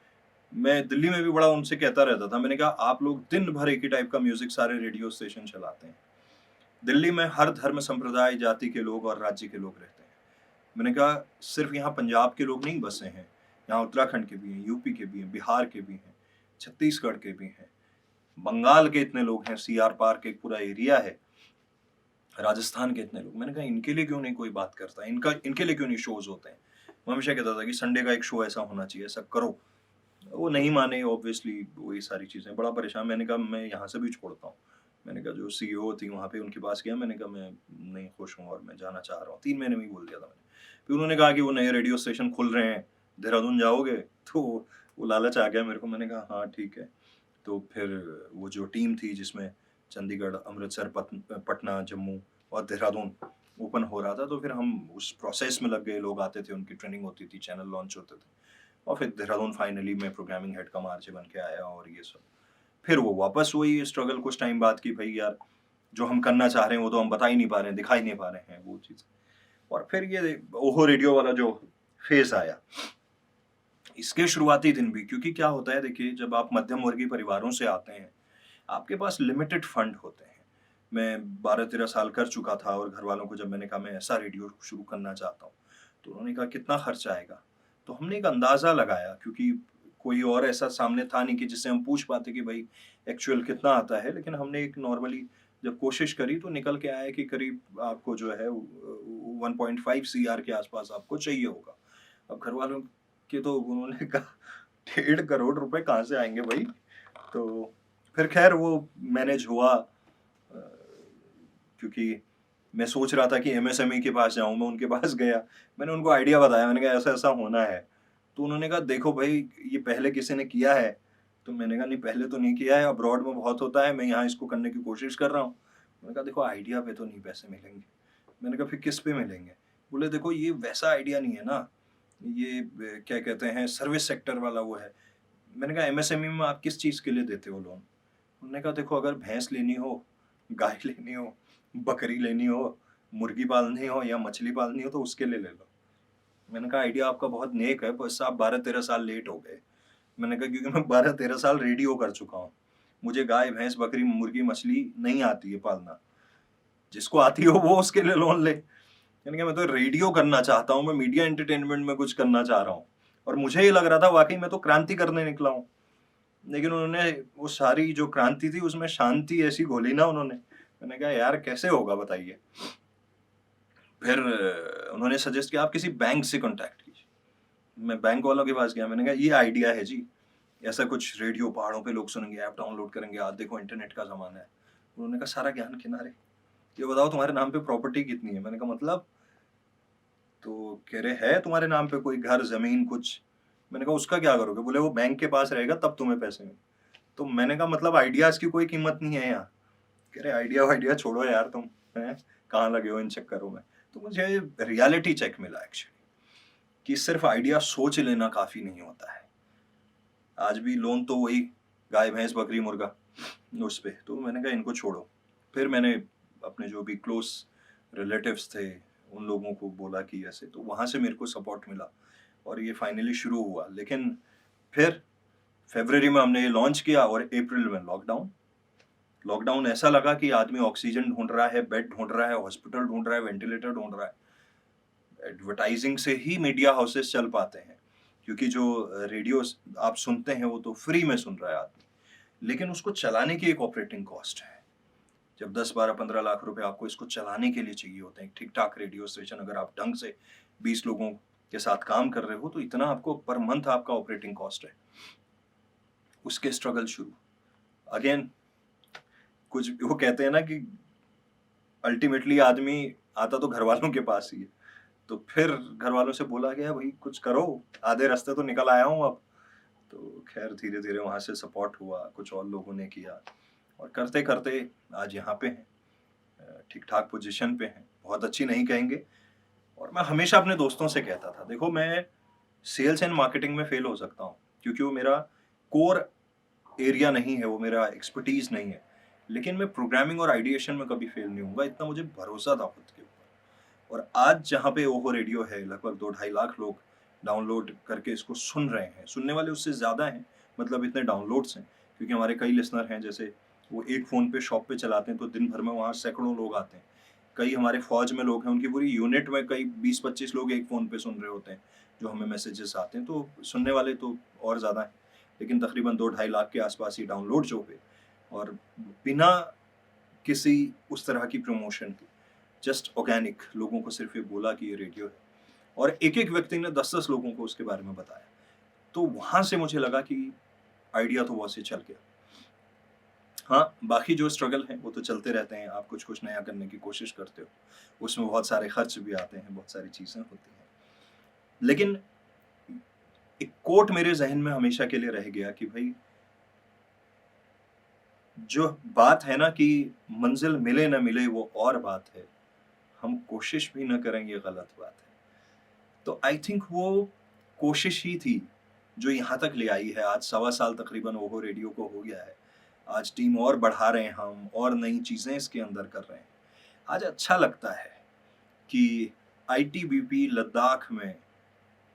मैं दिल्ली में भी बड़ा उनसे कहता रहता था। मैंने कहा आप लोग दिन भर एक ही टाइप का म्यूज़िक सारे रेडियो स्टेशन चलाते हैं। दिल्ली में हर धर्म, संप्रदाय, जाति के लोग और राज्य के लोग रहते हैं। मैंने कहा सिर्फ़ यहाँ पंजाब के लोग नहीं बसे हैं, यहाँ उत्तराखंड के भी हैं, यूपी के भी हैं, बिहार के भी हैं, छत्तीसगढ़ के भी हैं, बंगाल के इतने लोग हैं, सीआर पार का एक पूरा एरिया है, राजस्थान के इतने लोग। मैंने कहा इनके लिए क्यों नहीं कोई बात करता, इनके लिए क्यों नहीं शोज़ होते हैं। मैं हमेशा कहता था कि संडे का एक शो ऐसा होना चाहिए, ऐसा करो। वो नहीं माने ऑब्वियसली, वही सारी चीज़ें, बड़ा परेशान। मैंने कहा मैं यहाँ से भी छोड़ता हूँ। मैंने कहा जो सीईओ थी वहाँ पे, उनके पास गया, मैंने कहा मैं नहीं खुश हूँ और मैं जाना चाह रहा हूँ। 3 महीने में ही बोल दिया था मैंने। फिर उन्होंने कहा कि वो नए रेडियो स्टेशन खुल रहे हैं, देहरादून जाओगे? तो वो लालच आ गया मेरे को। मैंने कहा हाँ ठीक है। तो फिर वो जो टीम थी जिसमें चंडीगढ़, अमृतसर, पटना, जम्मू और देहरादून ओपन हो रहा था, तो फिर हम उस प्रोसेस में लग गए। लोग आते थे, उनकी ट्रेनिंग होती थी, चैनल लॉन्च होते थे, और फिर देहरादून फाइनली मैं प्रोग्रामिंग हेड कम आरजे बन के आया, और ये सब। फिर वो वापस वही स्ट्रगल कुछ टाइम बाद की, भाई यार जो हम करना चाह रहे हैं वो तो हम बता ही नहीं पा रहे हैं, दिखा ही नहीं पा रहे हैं वो चीज़। और फिर ये ओहो रेडियो वाला जो फेज़ आया, इसके शुरुआती दिन भी, क्योंकि क्या होता है देखिए, जब आप मध्यम वर्गीय परिवारों से आते हैं, आपके पास लिमिटेड फंड होते हैं। मैं 12-13 साल कर चुका था, और घरवालों को जब मैंने कहा मैं ऐसा रेडियो शुरू करना चाहता हूँ, तो उन्होंने कहा कितना खर्चा आएगा? तो हमने एक अंदाज़ा लगाया, क्योंकि कोई और ऐसा सामने था नहीं कि जिससे हम पूछ पाते कि भाई एक्चुअल कितना आता है, लेकिन हमने एक नॉर्मली जब कोशिश करी तो निकल के आया कि करीब आपको जो है 1.5 सीआर के आसपास आपको चाहिए होगा। अब घरवालों के तो उन्होंने कहा 1.5 करोड़ रुपए कहाँ से आएँगे भई? तो फिर ख़ैर वो मैनेज हुआ, क्योंकि मैं सोच रहा था कि एमएसएमई के पास जाऊँ, मैं उनके पास गया। मैंने उनको आइडिया बताया, मैंने कहा ऐसा-ऐसा होना है। तो उन्होंने कहा देखो भई, ये पहले किसी ने किया है? तो मैंने कहा नहीं, पहले तो नहीं किया है, अब्रॉड में बहुत होता है, मैं यहाँ इसको करने की कोशिश कर रहा हूँ। मैंने कहा देखो आइडिया पे तो नहीं पैसे मिलेंगे। मैंने कहा फिर किस पे मिलेंगे? बोले देखो ये वैसा आइडिया नहीं है ना, ये क्या कहते हैं, सर्विस सेक्टर वाला वो है। मैंने कहा एमएसएमई में आप किस चीज़ के लिए देते हो लोन? उन्होंने कहा देखो अगर भैंस लेनी हो, गाय लेनी हो, बकरी लेनी हो, मुर्गी पालनी हो या मछली पालनी हो तो उसके लिए ले लो। मैंने कहा आइडिया आपका बहुत नेक है, बस आप 12-13 साल लेट हो गए। मैंने कहा क्योंकि मैं 12-13 साल रेडियो कर चुका हूँ। मुझे गाय, भैंस, बकरी, मुर्गी, मछली नहीं आती है पालना। जिसको आती हो वो उसके लिए लोन ले। मैंने कहा मैं तो रेडियो करना चाहता हूँ, मैं मीडिया एंटरटेनमेंट में कुछ करना चाह रहा हूँ। और मुझे ये लग रहा था वाक़ई मैं तो क्रांति करने निकला हूँ। लेकिन उन्होंने वो सारी जो क्रांति थी उसमें शांति ऐसी घोली ना उन्होंने। मैंने कहा यार कैसे होगा बताइए? फिर उन्होंने सजेस्ट किया आप किसी बैंक से कॉन्टैक्ट कीजिए। मैं बैंक वालों के पास गया, मैंने कहा ये आइडिया है जी, ऐसा कुछ रेडियो पहाड़ों पे लोग सुनेंगे, ऐप डाउनलोड करेंगे, आज देखो इंटरनेट का ज़माना है। उन्होंने कहा सारा ज्ञान किनारे, ये बताओ तुम्हारे नाम पे प्रॉपर्टी कितनी है? मैंने कहा मतलब? तो कह रहे है तुम्हारे नाम पे कोई घर, ज़मीन कुछ? मैंने कहा उसका क्या करोगे? बोले वो बैंक के पास रहेगा तब तुम्हें पैसे मिलेंगे। तो मैंने कहा मतलब आइडियाज़ की कोई कीमत नहीं है यहाँ? कह रहे आइडिया वाइडिया छोड़ो यार तुम, हैं? कहाँ लगे हो इन चक्करों में। तो मुझे रियलिटी चेक मिला एक्चुअली कि सिर्फ आइडिया सोच लेना काफ़ी नहीं होता है। आज भी लोन तो वही गाय, भैंस, बकरी, मुर्गा उस पे। तो मैंने कहा इनको छोड़ो। फिर मैंने अपने जो भी क्लोज़ रिलेटिव्स थे, उन लोगों को बोला कि ऐसे, तो वहाँ से मेरे को सपोर्ट मिला और ये फाइनली शुरू हुआ। लेकिन फिर फ़रवरी में हमने ये लॉन्च किया और अप्रैल में लॉकडाउन। लॉकडाउन ऐसा लगा कि आदमी ऑक्सीजन ढूँढ रहा है, बेड ढूँढ रहा है, हॉस्पिटल ढूँढ रहा है, वेंटिलेटर ढूँढ रहा है। एडवर्टाइजिंग से ही मीडिया हाउसेस चल पाते हैं, क्योंकि जो रेडियोस आप सुनते हैं वो तो फ्री में सुन रहा है आदमी, लेकिन उसको चलाने की एक ऑपरेटिंग कॉस्ट है। जब 10, 12, 15 लाख रुपए आपको इसको चलाने के लिए चाहिए होते हैं, ठीक ठाक रेडियो स्टेशन अगर आप ढंग से 20 लोगों के साथ काम कर रहे हो तो इतना आपको पर मंथ आपका ऑपरेटिंग कॉस्ट है। उसके स्ट्रगल शुरू अगेन। कुछ वो कहते हैं ना कि अल्टीमेटली आदमी आता तो घर वालों के पास ही है। तो फिर घर वालों से बोला गया भाई कुछ करो, आधे रास्ते तो निकल आया हूँ अब। तो खैर धीरे धीरे वहाँ से सपोर्ट हुआ, कुछ और लोगों ने किया और करते करते आज यहाँ पे हैं, ठीक ठाक पोजीशन पे हैं। बहुत अच्छी नहीं कहेंगे। और मैं हमेशा अपने दोस्तों से कहता था, देखो मैं सेल्स एंड मार्केटिंग में फेल हो सकता हूँ क्योंकि वो मेरा कोर एरिया नहीं है, वो मेरा एक्सपर्टीज नहीं है, लेकिन मैं प्रोग्रामिंग और आइडिएशन में कभी फेल नहीं होऊंगा। इतना मुझे भरोसा था खुद के ऊपर। और आज जहाँ पे ओहो रेडियो है, लगभग 2-2.5 लाख लोग डाउनलोड करके इसको सुन रहे हैं। सुनने वाले उससे ज़्यादा हैं, मतलब इतने डाउनलोड्स हैं, क्योंकि हमारे कई लिसनर हैं, जैसे वो एक फ़ोन पे शॉप पे चलाते हैं तो दिन भर में वहाँ सैकड़ों लोग आते हैं। कई हमारे फौज में लोग हैं, उनकी पूरी यूनिट में कई 20-25 लोग एक फ़ोन पे सुन रहे होते हैं, जो हमें मैसेजेस आते हैं। तो सुनने वाले तो और ज़्यादा हैं, लेकिन तकरीबन 2-2.5 लाख के आसपास ही डाउनलोड जो हुए, और बिना किसी उस तरह की प्रमोशन की, जस्ट ऑर्गेनिक लोगों को सिर्फ ये बोला कि ये रेडियो है, और एक-एक व्यक्ति ने 10-10 लोगों को उसके बारे में बताया। तो वहाँ से मुझे लगा कि आइडिया तो वहाँ से चल गया। हाँ, बाकी जो स्ट्रगल हैं वो तो चलते रहते हैं। आप कुछ-कुछ नया करने की कोशिश करते हो, उसमें बहुत सारे खर्च भी आते हैं, बहुत सारी चीज़ें होती हैं। लेकिन एक कोट मेरे ज़हन में हमेशा के लिए रह गया कि भई जो बात है ना कि मंज़िल मिले ना मिले वो और बात है, हम कोशिश भी ना करें ये गलत बात है। तो आई थिंक वो कोशिश ही थी जो यहाँ तक ले आई है। आज 1.25 साल तकरीबन ओहो रेडियो को हो गया है। आज टीम और बढ़ा रहे हैं हम, और नई चीज़ें इसके अंदर कर रहे हैं। आज अच्छा लगता है कि आईटीबीपी लद्दाख में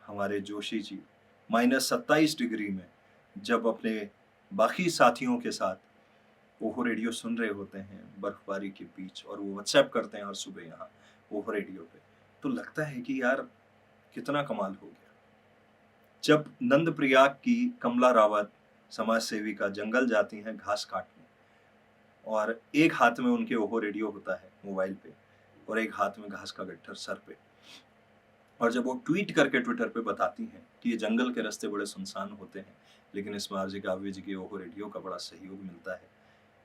हमारे जोशी जी -27 डिग्री में जब अपने बाकी साथियों के साथ ओहो रेडियो सुन रहे होते हैं बर्फबारी के बीच, और वो व्हाट्सएप करते हैं हर सुबह यहाँ ओहो रेडियो पे, तो लगता है कि यार कितना कमाल हो गया। जब नंदप्रयाग की कमला रावत समाज सेविका जंगल जाती हैं घास काटने, और एक हाथ में उनके ओहो रेडियो होता है मोबाइल पे, और एक हाथ में घास का गट्ठर सर पे, और जब वो ट्वीट करके ट्विटर पे बताती हैं कि ये जंगल के रास्ते बड़े सुनसान होते हैं, लेकिन इसमें आरजे काव्य जी के ओहो रेडियो का बड़ा सहयोग मिलता है,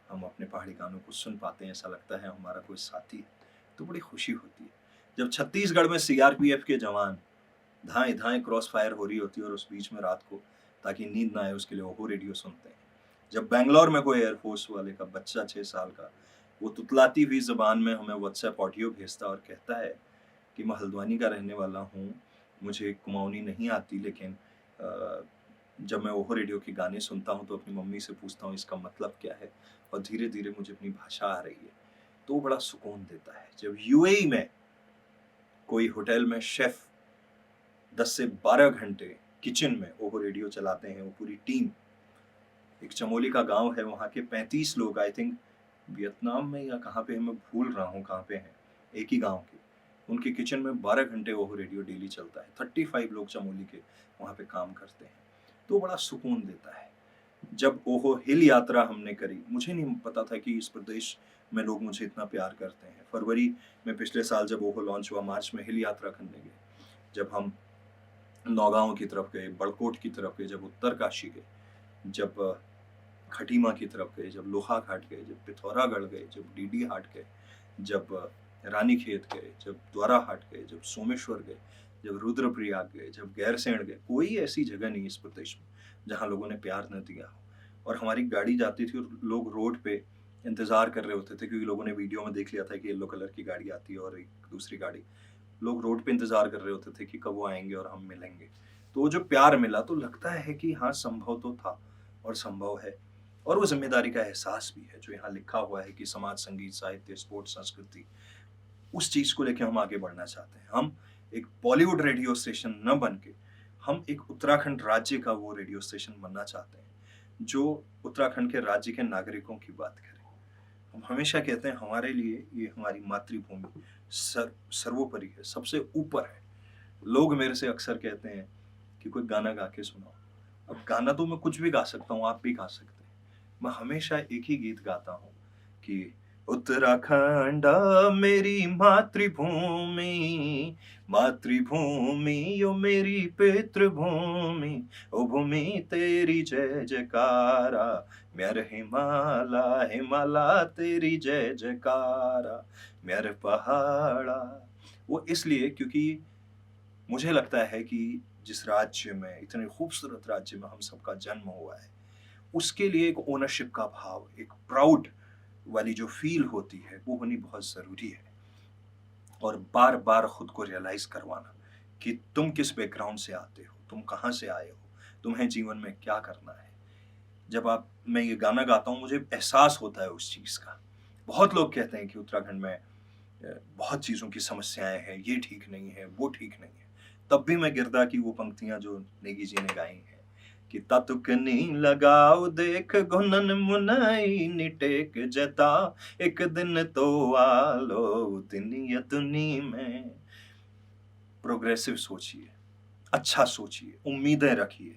हम अपने पहाड़ी गानों को सुन पाते हैं, ऐसा लगता है हमारा कोई साथी है, तो बड़ी खुशी होती है। जब छत्तीसगढ़ में सीआरपीएफ के जवान धाएं धाएं क्रॉस फायर हो रही होती है, और उस बीच में रात को ताकि नींद ना आए उसके लिए ओहो रेडियो सुनते हैं। जब बैंगलोर में कोई एयरफोर्स वाले का बच्चा 6 साल का वो तुतलाती हुई ज़बान में हमें व्हाट्सएप ऑडियो भेजता और कहता है कि मैं हल्द्वानी का रहने वाला हूँ, मुझे कुमाऊनी नहीं आती, लेकिन जब मैं ओहो रेडियो के गाने सुनता हूँ तो अपनी मम्मी से पूछता हूँ इसका मतलब क्या है, और धीरे धीरे मुझे अपनी भाषा आ रही है, तो वो बड़ा सुकून देता है। जब यूएई में कोई होटल में शेफ 10 से 12 घंटे किचन में ओहो रेडियो चलाते हैं, वो पूरी टीम, एक चमोली का गांव है, वहाँ के 35 लोग, आई थिंक वियतनाम में या कहाँ पे, मैं भूल रहा हूँ कहाँ पे हैं, एक ही गांव के, उनके किचन में 12 घंटे ओहो रेडियो डेली चलता है। 35 लोग चमोली के वहाँ पे काम करते हैं, तो बड़ा सुकून देता है। जब ओहो हिल यात्रा हमने करी, मुझे नहीं पता था कि इस प्रदेश में लोग मुझे इतना प्यार करते हैं। फरवरी में पिछले साल जब ओहो लॉन्च हुआ, मार्च में हिल यात्रा करने गए, जब हम नौगांव की तरफ गए, बड़कोट की तरफ गए, जब उत्तरकाशी गए, जब खटीमा की तरफ गए, जब लोहा घाट गए, जब पिथौरागढ़ गए, जब डीडी हाट गए, जब रानीखेत गए, जब द्वारा हाट गए, जब सोमेश्वर गए, जब रुद्रप्रयाग गए, जब गैरसैंण गए, कोई ऐसी जगह नहीं इस प्रदेश में जहाँ लोगों ने प्यार न दिया हो। और हमारी गाड़ी जाती थी और लोग रोड पे इंतज़ार कर रहे होते थे, क्योंकि लोगों ने वीडियो में देख लिया था कि येलो कलर की गाड़ी आती है और एक दूसरी गाड़ी। लोग रोड पे इंतज़ार कर रहे होते थे कि कब वो आएँगे और हम मिलेंगे। तो वो जो प्यार मिला तो लगता है कि हाँ, संभव तो था और संभव है। और वो ज़िम्मेदारी का एहसास भी है जो यहाँ लिखा हुआ है कि समाज, संगीत, साहित्य, स्पोर्ट्स, संस्कृति, उस चीज़ को लेके हम आगे बढ़ना चाहते हैं। हम एक बॉलीवुड रेडियो स्टेशन न बन के, हम एक उत्तराखंड राज्य का वो रेडियो स्टेशन बनना चाहते हैं, जो उत्तराखंड के राज्य के नागरिकों की बात करे। हम हमेशा कहते हैं हमारे लिए ये हमारी मातृभूमि सर्वोपरि है, सबसे ऊपर है। लोग मेरे से अक्सर कहते हैं कि कोई गाना गा के सुनाओ। अब गाना तो मैं कुछ भी गा सकता हूँ, आप भी गा सकते हैं। मैं हमेशा एक ही गीत गाता हूँ कि उत्तराखंड मेरी मातृभूमि, मातृभूमि यो मेरी पितृभूमि, ओ भूमि तेरी जय जयकारा, म्यार हिमाला हिमाला तेरी जय जयकारा, म्यार पहाड़ा। वो इसलिए क्योंकि मुझे लगता है कि जिस राज्य में, इतने खूबसूरत राज्य में हम सबका जन्म हुआ है, उसके लिए एक ओनरशिप का भाव, एक प्राउड वाली जो फील होती है, वो होनी बहुत ज़रूरी है। और बार-बार खुद को रियलाइज़ करवाना कि तुम किस बैकग्राउंड से आते हो, तुम कहाँ से आए हो, तुम्हें जीवन में क्या करना है। जब मैं ये गाना गाता हूँ, मुझे एहसास होता है उस चीज़ का। बहुत लोग कहते हैं कि उत्तराखंड में बहुत चीज़ों की समस्याएँ हैं, ये ठीक नहीं है, वो ठीक नहीं है। तब भी मैं गिरदा की वो पंक्तियाँ जो नेगी जी ने गाई हैं कि तातुकनी लगाओ देख घुनन मुनाई निटेक जता, एक दिन तो आलो दुनिया दुनी में। प्रोग्रेसिव सोचिए, अच्छा सोचिए, उम्मीदें रखिए,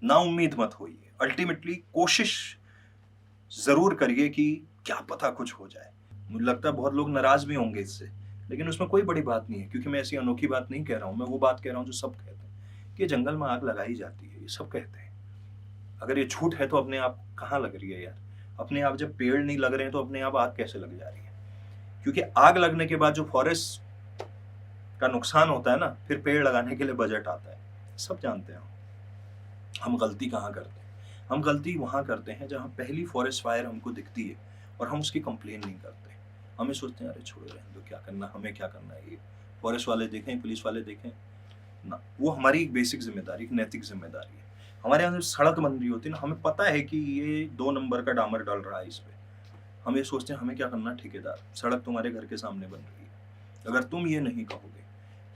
ना उम्मीद मत होइए। अल्टीमेटली कोशिश ज़रूर करिए कि क्या पता कुछ हो जाए। मुझे लगता है बहुत लोग नाराज़ भी होंगे इससे, लेकिन उसमें कोई बड़ी बात नहीं है, क्योंकि मैं ऐसी अनोखी बात नहीं कह रहा हूँ। मैं वो बात कह रहा हूँ जो सब कहते हैं कि जंगल में आग लगाई जाती है, ये सब कहते हैं। अगर ये झूठ है तो अपने आप कहाँ लग रही है यार? अपने आप जब पेड़ नहीं लग रहे हैं तो अपने आप आग कैसे लग जा रही है? क्योंकि आग लगने के बाद जो फॉरेस्ट का नुकसान होता है ना, फिर पेड़ लगाने के लिए बजट आता है। सब जानते हैं हम गलती कहाँ करते हैं। हम गलती वहाँ करते हैं जहाँ पहली फॉरेस्ट फायर हमको दिखती है और हम उसकी कंप्लेन नहीं करते। हम ये सोचते हैं अरे छोड़ो रहने दो, क्या करना, हमें क्या करना है, ये फॉरेस्ट वाले देखें, पुलिस वाले देखें ना। वो हमारी एक बेसिक जिम्मेदारी, एक नैतिक जिम्मेदारी है। हमारे यहाँ जब सड़क बन रही होती है ना, हमें पता है कि ये 2 नंबर का डामर डल रहा है इस पे। हम ये सोचते हैं हमें क्या करना, ठेकेदार, सड़क तुम्हारे घर के सामने बन रही है। अगर तुम ये नहीं कहोगे,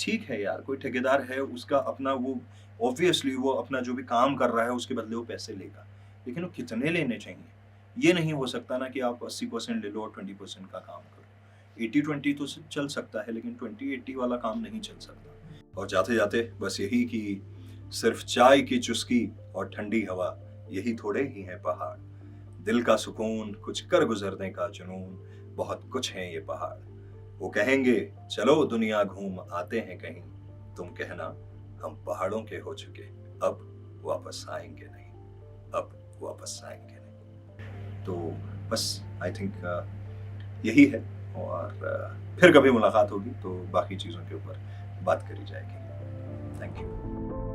ठीक है यार, कोई ठेकेदार है, उसका अपना वो ऑब्वियसली वो अपना जो भी काम कर रहा है उसके बदले वो पैसे लेगा, लेकिन वो कितने लेने चाहिए? ये नहीं हो सकता ना कि आप 80% ले लो और 20% का काम करो। 80-20 तो चल सकता है, लेकिन 20-80 वाला काम नहीं चल सकता। और जाते जाते बस यही कि सिर्फ चाय की चुस्की और ठंडी हवा, यही थोड़े ही हैं पहाड़। दिल का सुकून, कुछ कर गुजरने का जुनून, बहुत कुछ है ये पहाड़। वो कहेंगे चलो दुनिया घूम आते हैं कहीं, तुम कहना हम पहाड़ों के हो चुके, अब वापस आएंगे नहीं, अब वापस आएंगे नहीं। तो बस आई थिंक यही है। और फिर कभी मुलाकात होगी तो बाकी चीज़ों के ऊपर बात करी जाएगी। Thank you.